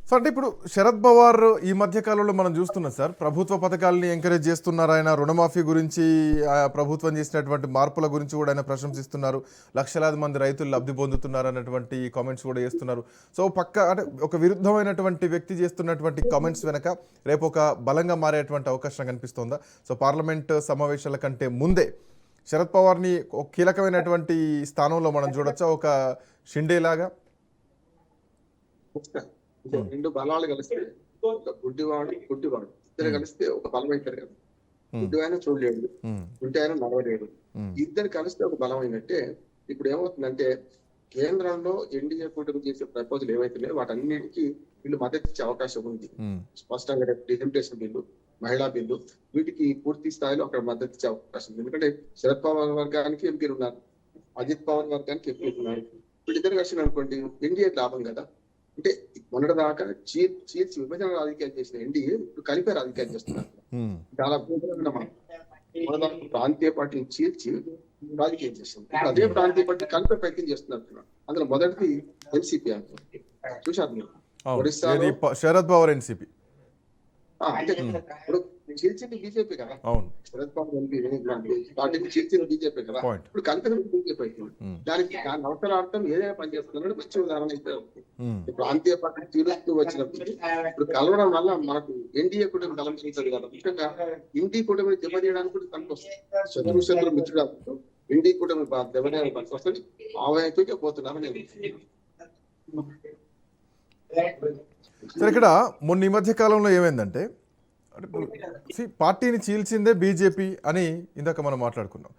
So అంటే ఇప్పుడు శరద్ పవార్ ఈ మధ్య కాలంలో మనం చూస్తున్నాం సార్, ప్రభుత్వ పథకాలని ఎంకరేజ్ చేస్తున్నారు. ఆయన రుణమాఫీ గురించి, ప్రభుత్వం చేసినటువంటి మార్పుల గురించి కూడా ఆయన ప్రశంసిస్తున్నారు. లక్షలాది మంది రైతులు లబ్ధి పొందుతున్నారు అన్నటువంటి కామెంట్స్ కూడా చేస్తున్నారు. సో పక్క అంటే ఒక విరుద్ధమైనటువంటి వ్యక్తి చేస్తున్నటువంటి కామెంట్స్ వెనక రేపు ఒక బలంగా మారేటువంటి అవకాశం కనిపిస్తోందా? సో పార్లమెంట్ సమావేశాల కంటే ముందే శరద్ పవార్ని ఒక కీలకమైనటువంటి స్థానంలో మనం చూడొచ్చా, ఒక షిండే లాగా? రెండు బలాలు కలిస్తే ఒక గుడ్డివాడు ఇద్దరు కలిస్తే ఒక బలం అవుతారు కదా. గుడ్డి ఆయన చూడలేడు, గుడ్డి ఆయన నడవలేడు. ఇద్దరు కలిస్తే ఒక బలం అయినట్టే. ఇప్పుడు ఏమవుతుందంటే కేంద్రంలో ఎన్డీఏ కూటమి చేసే ప్రపోజల్ ఏవైతున్నాయో వాటన్నిటికీ వీళ్ళు మద్దతు ఇచ్చే అవకాశం ఉంది. స్పష్టంగా డిలిమిటేషన్ బిల్లు, మహిళా బిల్లు, వీటికి పూర్తి స్థాయిలో అక్కడ మద్దతు ఇచ్చే అవకాశం ఉంది. ఎందుకంటే శరద్ పవార్ వర్గానికి ఎంపీలు ఉన్నారు, అజిత్ పవార్ వర్గానికి ఎంపీలు ఉన్నారు. వీళ్ళిద్దరు కలిసి అనుకోండి ఎన్డీఏ లాభం కదా. అంటే మొన్నటి దాకా చీర్చి విభజన రాజకీయాలు చేసిన ఎన్డీఏ ఇప్పుడు కలిపే రాజకీయాలు చేస్తున్నారు. చాలా ప్రాంతీయ పార్టీని చీర్చి రాజకీయం చేస్తుంది. అదే ప్రాంతీయ పార్టీ కలిపే ప్రయత్నం చేస్తున్నారు. అందులో మొదటిది ఎన్సీపీ అనుకోండి, చూశారు మీరు ఒరిస్సాలో శరద్ పవార్ ఎన్సీపీ. అంటే ఇప్పుడు చీల్చింది బీజేపీ కదా. శరద్ పవార్ పార్టీని చీల్చింది బీజేపీ కదా. ఇప్పుడు కలిపిన బీజేపీ అవుతుంది. దానికి అవసరార్థం ఏదైనా పనిచేస్తున్నట్టు మంచి ఉదాహరణ అయితే ప్రాంతీయ పార్టీ చీలుస్తూ వచ్చినప్పుడు ఇప్పుడు కలవడం వల్ల మనకు ఎన్డీఏ కూటమి కలంపించదు కదా. ముఖ్యంగా ఇండి కూటమిని దెబ్బతీయడానికి కూడా తనకు వస్తుంది. శత్రు మిత్రుడు ఇండి కూటమి దెబ్బతీయడానికి పనికి వస్తుంది. ఆ వైపుకే పోతున్నాను నేను. సరే, ఇక్కడ మొన్న ఈ మధ్య కాలంలో ఏమైందంటే పార్టీని చీల్చిందే బీజేపీ అని ఇందాక మనం మాట్లాడుకున్నాం.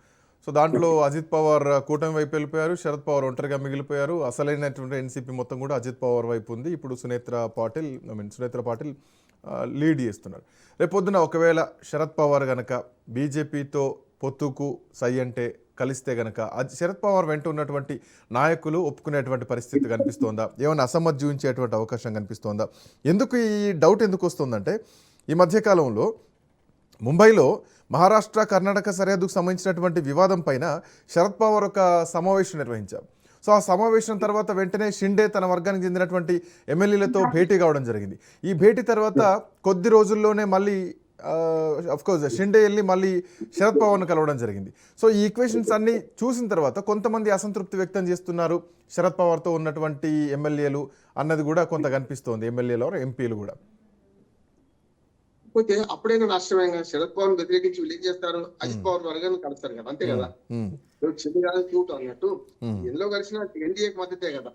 సో దాంట్లో అజిత్ పవార్ కూటమి వైపు వెళ్ళిపోయారు, శరద్ పవార్ ఒంటరిగా మిగిలిపోయారు. అసలైనటువంటి ఎన్సీపీ మొత్తం కూడా అజిత్ పవార్ వైపు ఉంది. ఇప్పుడు సునేత్ర పాటిల్ లీడ్ చేస్తున్నారు. రేపొద్దున ఒకవేళ శరద్ పవార్ గనక బీజేపీతో పొత్తుకు సై అంటే, కలిస్తే గనక శరద్ పవార్ వెంట ఉన్నటువంటి నాయకులు ఒప్పుకునేటువంటి పరిస్థితి కనిపిస్తోందా? ఏమైనా అసమ్మతి చూపించేటువంటి అవకాశం కనిపిస్తోందా? ఎందుకు ఈ డౌట్ ఎందుకు వస్తుందంటే, ఈ మధ్యకాలంలో ముంబైలో మహారాష్ట్ర కర్ణాటక సరిహద్దుకు సంబంధించినటువంటి వివాదం పైన శరద్ పవార్ ఒక సమావేశం నిర్వహించారు. సో ఆ సమావేశం తర్వాత వెంటనే షిండే తన వర్గానికి చెందినటువంటి ఎమ్మెల్యేలతో భేటీ కావడం జరిగింది. ఈ భేటీ తర్వాత కొద్ది రోజుల్లోనే మళ్ళీ అఫ్కోర్స్ షిండే వెళ్ళి మళ్ళీ శరద్ పవార్ను కలవడం జరిగింది. సో ఈ ఈక్వేషన్స్ అన్ని చూసిన తర్వాత కొంతమంది అసంతృప్తి వ్యక్తం చేస్తున్నారు శరద్ పవార్తో ఉన్నటువంటి ఎమ్మెల్యేలు అన్నది కూడా కొంత కనిపిస్తోంది, ఎమ్మెల్యేలు ఎంపీలు కూడా. పోతే అప్పుడైనా రాష్ట్రమేగా శరద్ పవార్ వ్యతిరేకించి వీళ్ళు ఏం చేస్తారు, అజిత్ పవార్ వర్గాన్ని కలుస్తారు కదా, అంతే కదా. చిన్న క్యూట్ అన్నట్టు ఎందులో కలిసిన ఎన్డీఏకి మద్దతే కదా.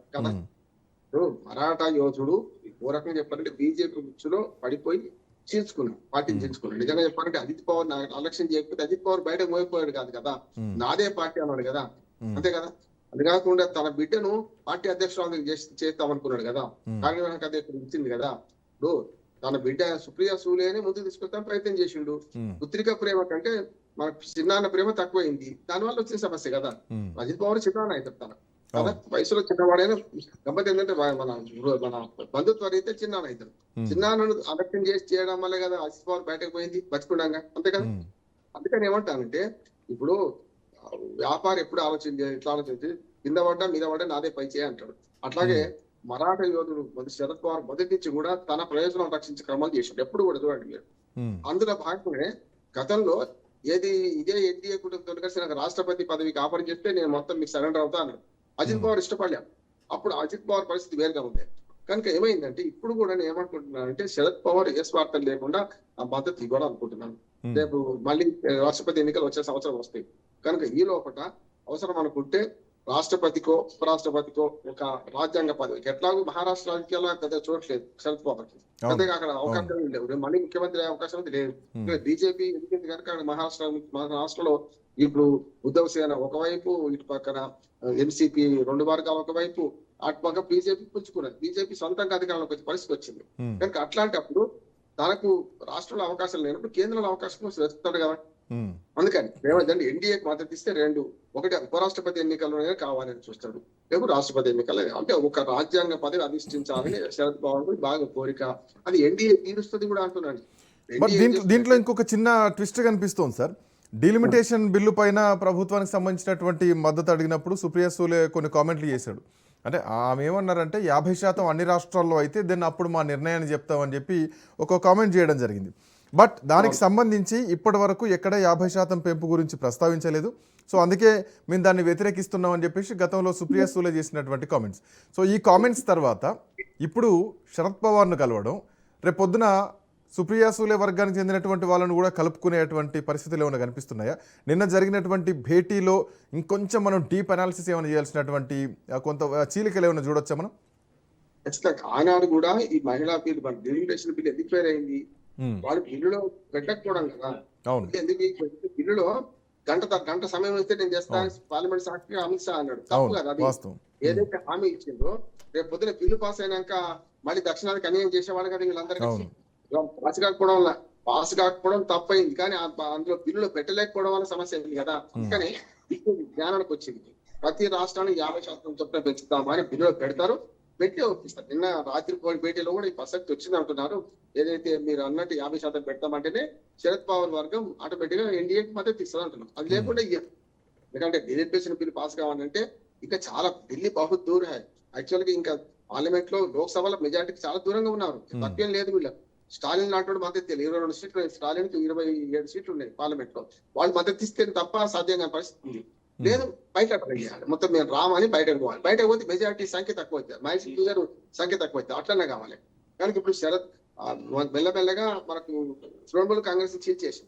ఇప్పుడు మరాఠా యోధుడు ఓ రకంగా చెప్పాలంటే బీజేపీ ముచ్చులో పడిపోయి చీల్చుకున్నాడు, పార్టీని చీల్చుకున్నాడు. నిజంగా చెప్పాలంటే అజిత్ పవార్ అలక్ష్యం చేయకపోతే అజిత్ పవార్ బయటకు మోయిపోయాడు కాదు కదా, నాదే పార్టీ అన్నాడు కదా, అంతే కదా. అది కాకుండా తన బిడ్డను పార్టీ అధ్యక్షురాలు చేస్తామనుకున్నాడు కదా, కార్యనిర్వాహక అధ్యక్షుడు ఇచ్చింది కదా. ఇప్పుడు తన బిడ్డ సుప్రియా సూలేని ముందుకు తీసుకొస్తాను ప్రయత్నం చేసిండు. పుత్రిక ప్రేమ కంటే మన చిన్నాన్న ప్రేమ తక్కువైంది, దానివల్ల వచ్చిన సమస్య కదా. అజిత్ పవార్ చిన్నాన్న అవుతాడు తన కదా, వయసులో చిన్నవాడైనా. గమ్మత్ ఏంటంటే మన బంధుత్వ అయితే చిన్నాన్న అవుతాడు. చిన్నాన్నను అలక్ష్యం చేయడం వల్ల కదా అజిత్ పవార్ బయటకు పోయింది బతుకుండగా, అంతే కదా. అందుకని ఏమంటానంటే ఇప్పుడు వ్యాపారం ఎప్పుడు ఎట్లా ఆలోచించి కింద పడ్డా మీద పడ్డా నాదే పై చేయ అంటాడు. అట్లాగే మరాఠా యోధుడు శరద్ పవార్ మొదటి నుంచి కూడా తన ప్రయోజనం రక్షించే క్రమాలు చేసాడు ఎప్పుడు కూడా, చూడండి మీరు. అందులో భాగంగానే గతంలో ఇదే ఎన్డీఏ కుటుంబంతో కలిసి నాకు రాష్ట్రపతి పదవికి ఆఫర్ చేస్తే నేను మొత్తం మీకు సరెండర్ అవుతా అన్నాడు. అజిత్ పవార్ ఇష్టపడలేదు. అప్పుడు అజిత్ పవార్ పరిస్థితి వేరుగా ఉంది. కనుక ఏమైందంటే ఇప్పుడు కూడా నేను ఏమనుకుంటున్నానంటే శరద్ పవార్ ఏ స్వార్థం లేకుండా ఆ మద్దతు ఇవ్వడం అనుకుంటున్నాను. రేపు మళ్ళీ రాష్ట్రపతి ఎన్నికలు వచ్చే సంవత్సరం వస్తాయి కనుక ఈ లోపల అవసరం అనుకుంటే రాష్ట్రపతికో ఉపరాష్ట్రపతికో ఒక రాజ్యాంగ పదవికి, ఎట్లాగో మహారాష్ట్ర రాజకీయాల్లో పెద్ద చోట్లేదు శరద్ పవార్కి, పెద్దగా అక్కడ అవకాశాలు లేవు. మళ్ళీ ముఖ్యమంత్రి అయ్యే అవకాశం అయితే లేదు. బీజేపీ ఎందుకంటే కనుక మహారాష్ట్రలో ఇప్పుడు ఉద్ధవ్ సేన ఒకవైపు, ఇటు పక్కన ఎన్సీపీ రెండు వర్గాలు ఒకవైపు, అటు పక్క బీజేపీ పుంజుకున్నది. బీజేపీ సొంతంగా అధికారంలోకి వచ్చే పరిస్థితి వచ్చింది. కనుక అట్లాంటప్పుడు తనకు రాష్ట్రంలో అవకాశం లేనప్పుడు కేంద్రంలో అవకాశం వెతుకుతాడు కదా. అందుకని ఏమైందంటే ఎన్డీఏకి మద్దతు ఇస్తే ఒకటి ఉపరాష్ట్రపతి ఎన్నికల్లోనే కావాలని చూస్తాడు, లేకపోతే రాష్ట్రపతి ఎన్నికలు. అంటే ఒక రాజ్యాంగ పదవి అధిష్ఠించాలని శరద్ పవార్ బాగా కోరిక, అది ఎన్డీఏ తీరుస్తుంది కూడా అంటున్నాడు. దీంట్లో ఇంకొక చిన్న ట్విస్ట్ కనిపిస్తోంది సార్. డీలిమిటేషన్ బిల్లు పైన ప్రభుత్వానికి సంబంధించినటువంటి మద్దతు అడిగినప్పుడు సుప్రియా సూలే కొన్ని కామెంట్లు చేశాడు. అంటే ఆమె ఏమన్నారంటే 50% అన్ని రాష్ట్రాల్లో అయితే దెన్ అప్పుడు మా నిర్ణయాన్ని చెప్తామని చెప్పి ఒక కామెంట్ చేయడం జరిగింది. బట్ దానికి సంబంధించి ఇప్పటి వరకు ఎక్కడ 50% పెంపు గురించి ప్రస్తావించలేదు. సో అందుకే మేము దాన్ని వ్యతిరేకిస్తున్నామని చెప్పేసి గతంలో సుప్రియా సూలే చేసినటువంటి కామెంట్స్. సో ఈ కామెంట్స్ తర్వాత ఇప్పుడు శరద్ పవార్ను కలవడం, రేపు పొద్దున సుప్రియా సూలే వర్గానికి చెందినటువంటి వాళ్ళను కూడా కలుపుకునేటువంటి పరిస్థితులు ఏమైనా కనిపిస్తున్నాయా? నిన్న జరిగినటువంటి భేటీలో ఇంకొంచెం మనం డీప్ అనాలిసిస్ ఏమైనా చేయాల్సినటువంటి కొంత చీలికలు ఏమైనా చూడొచ్చా మనం? ఖచ్చితంగా ఆనాడు కూడా ఈ మహిళా బిల్లు మన డెలిమినేషన్ బిల్ ఎందుకు ఫెయిల్ అయింది? వాళ్ళు బిల్లులో పెట్టకపోవడం కదా. అవును, ఎందుకు బిల్లులో గంట సమయం ఇస్తే నేను చేస్తాను పార్లమెంట్ సాక్షిగా అమిత్ షా అన్నాడు. తప్పు అవును, కదా అది. వాస్తవం. ఏదైతే హామీ ఇచ్చిందో రేపు పొద్దున బిల్లు పాస్ అయినాక మళ్ళీ దక్షిణానికి అన్యాయం చేసేవాడు కదా వీళ్ళందరికీ. అవును, పాస్ కాకపోవడం తప్పైంది, కానీ అందులో బిల్లులో పెట్టలేకపోవడం వల్ల సమస్య అయింది కదా. అందుకని ఇప్పుడు జ్ఞానానికి వచ్చింది ప్రతి రాష్ట్రానికి 50% చొప్పున పెంచుతామని బిల్లులో పెడతారు, పెట్టి ఒప్పిస్తారు. నిన్న రాత్రి భేటీలో కూడా ఈ ప్రసక్తి వచ్చింది అంటున్నారు. ఏదైతే మీరు అన్నట్టు 50% పెడతామంటేనే శరద్ పవార్ వర్గం ఆటోమేటిక్ గా ఎన్డీఏకి మద్దతు ఇస్తుంది అంటున్నాం. అది లేకుండా ఎందుకంటే డెలిమినేషన్ బిల్ పాస్ కావాలంటే ఇంకా చాలా ఢిల్లీ బహు దూరం. యాక్చువల్ గా ఇంకా పార్లమెంట్ లో లోక్సభలో మెజార్టీకి చాలా దూరంగా ఉన్నారు. తప్పేం లేదు వీళ్ళు. స్టాలిన్ నాటోడు మద్దతు తెలియదు. 22 సీట్లు, స్టాలిన్ కి 27 సీట్లు ఉన్నాయి పార్లమెంట్ లో. వాళ్ళు మద్దతు ఇస్తే తప్ప సాధ్యం కాని పరిస్థితి ఉంది. లేదు బయట చేయాలి, మొత్తం మేము రామని బయటకు పోవాలి. బయటకు పోతే మెజార్టీ సంఖ్య తక్కువ అవుతుంది, మహేష్ గారు సంఖ్య తక్కువ అవుతుంది. అట్లనే కావాలి. కనుక ఇప్పుడు శరత్ మెల్లమెల్లగా మనకు తృణమూల్ కాంగ్రెస్ చీల్చేసి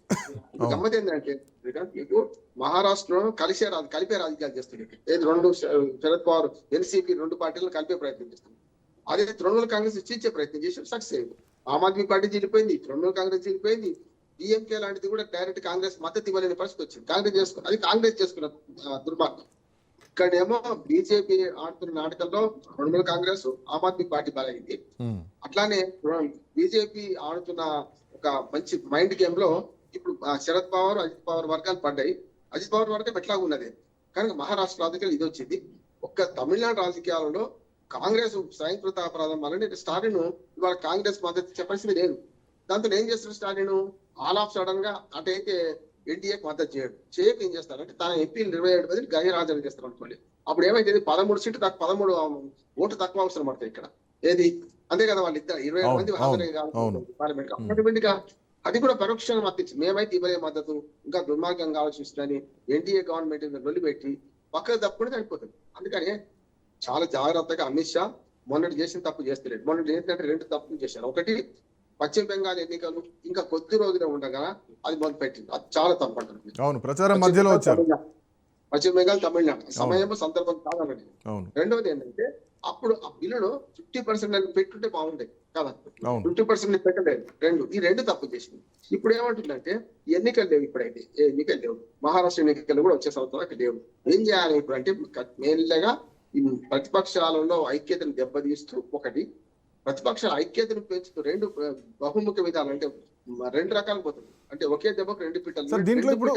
గమ్మత్ ఏంటంటే మీకు మహారాష్ట్రలో కలిపే రాజకీయాలు చేస్తుంది. ఏది రెండు శరద్ పవార్ ఎన్సీపీ 2 పార్టీలను కలిపే ప్రయత్నం చేస్తుంది. అదే తృణమూల్ కాంగ్రెస్ చీల్చే ప్రయత్నం చేసి సక్సెస్ అయింది. ఆమ్ ఆద్మీ పార్టీ చీలిపోయింది, తృణమూల్ కాంగ్రెస్ చీలిపోయింది. డిఎంకే లాంటిది కూడా డైరెక్ట్ కాంగ్రెస్ మద్దతు ఇవ్వలేని పరిస్థితి వచ్చింది. కాంగ్రెస్ చేసుకున్న దుర్మార్గం. ఇక్కడేమో బీజేపీ ఆడుతున్న నాటకంలో తృణమూల్ కాంగ్రెస్ ఆమ్ ఆద్మీ పార్టీ బలైంది. అట్లానే బీజేపీ ఆడుతున్న ఒక మంచి మైండ్ గేమ్ లో ఇప్పుడు శరద్ పవార్, అజిత్ పవార్ వర్గాలు పడ్డాయి. అజిత్ పవార్ వర్గం ఎట్లా ఉన్నది కనుక మహారాష్ట్ర రాజకీయాలు ఇది వచ్చింది. ఒక్క తమిళనాడు రాజకీయాలలో కాంగ్రెస్ స్వయంకృత అపరాధం వల్ల స్టాలిన్ ఇవాళ కాంగ్రెస్ మద్దతు ఇచ్చే పరిస్థితి లేదు. దాంతో ఏం చేస్తారు స్టాలిన్? ఆల్ ఆఫ్ సడన్ గా అటైతే ఎన్డీఏకి మద్దతు చేయక ఏం చేస్తారంటే తన ఎంపీలు 27 బదులు గైర్హాజరు చేస్తారు అనుకోండి. అప్పుడు ఏమైతే 13 సీట్లు 13 ఓట్లు తక్కువ అవసరం పడతాయి ఇక్కడ. ఏది అంతే కదా, వాళ్ళు ఇద్దరు 27 మంది పార్లమెంట్ ఆటోమేటిక్ గా అది కూడా పరోక్షంగా మద్దతు. మేమైతే ఇవ్వలే మద్దతు, ఇంకా దుర్మార్గంగా ఆలోచిస్తుందని ఎన్డీఏ గవర్నమెంట్ లొల్లిపెట్టి పక్కకు తప్పుకుని చనిపోతుంది. అందుకని చాలా జాగ్రత్తగా అమిత్ షా మొన్నటి చేసిన తప్పు చేస్తలేదు. మొన్నటి చేసినట్టు 2 తప్పులు చేశారు. ఒకటి పశ్చిమ బెంగాల్ ఎన్నికలు ఇంకా కొద్ది రోజులే ఉండగా అది మొదలు పెట్టింది. అది చాలా తప్పు అంటుంది. అవును, ప్రచారం మధ్యలో వచ్చారు. పశ్చిమ బెంగాల్ తమిళనాడు సమయం సందర్భం కాదన్నది. రెండవది ఏంటంటే అప్పుడు ఆ బిల్లులో 50% పెట్టుంటే బాగుండేది కదా, 50% పెట్టలేదు. ఈ రెండు తప్పు చేసింది. ఇప్పుడు ఏమంటుందంటే ఎన్నికలు లేవు, ఇప్పుడైతే ఎన్నికలు లేవు, మహారాష్ట్ర ఎన్నికలు కూడా వచ్చే సంవత్సరాలకు లేవు. ఏం చేయాలి ఇప్పుడు అంటే మెల్లగా ఈ ప్రతిపక్షాలలో ఐక్యతను దెబ్బతీస్తూ, ఒకటి ప్రతిపక్షాల ఐక్యతను పెంచుతూ, 2 బహుముఖ విధాలు అంటే 2 రకాలు పోతుంది. అంటే ఒకే దెబ్బకు 2 పిట్టలు. దీంట్లో ఇప్పుడు